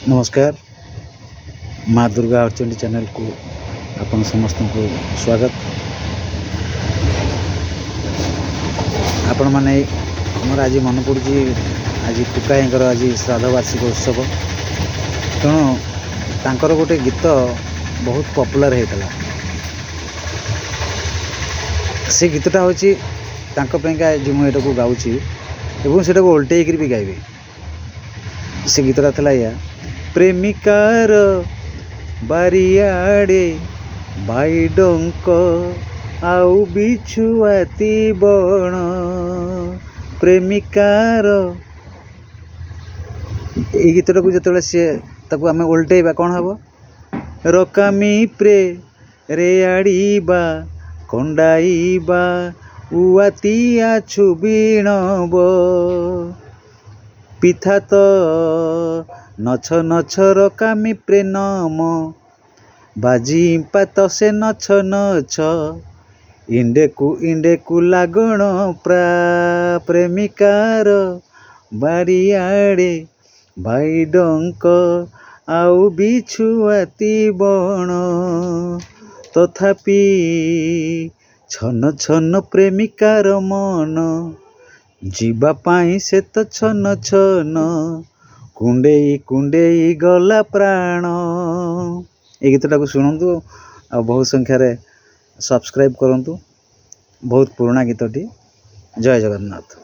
नमस्कार। माँ दुर्गा अर्चंडी चैनल को अपन समस्त को स्वागत। आपण मैंने मोर आज मन पड़ी आज टुकाईर आज श्राद्ध वार्षिक उत्सव तेणु तांकर गोटे गीत बहुत पॉपुलर होता से गीतटा हूँ आज मुझे को गाँची से ओल्टेक भी गाइबे। से गीतटा था या प्रेमिकार बारियाड़े बाईडंक आउ बिछुआती बण प्रेमिकार ये गीतटा को जो सी आम ओल्टेबा कौन हम रकामी प्रे रेआड़ीबा कंडाईबा उआतिया छुबीणब पिथा तो नछ नछ रकामी प्रे नम बाजी पात से नछ नछ इंडे को लागण प्रा प्रेमिकार बारियाड़े बाईडंक आउ बिछुआती बण तथापि छन छन प्रेमिकार मन जीवा पाई से तो छन छन कुंडेई कुंडेई गला प्राण। ये गीतटा को शुणु आ बहुत संख्यार सब्सक्राइब करूँ। बहुत पुराना गीतटी। जय जगन्नाथ।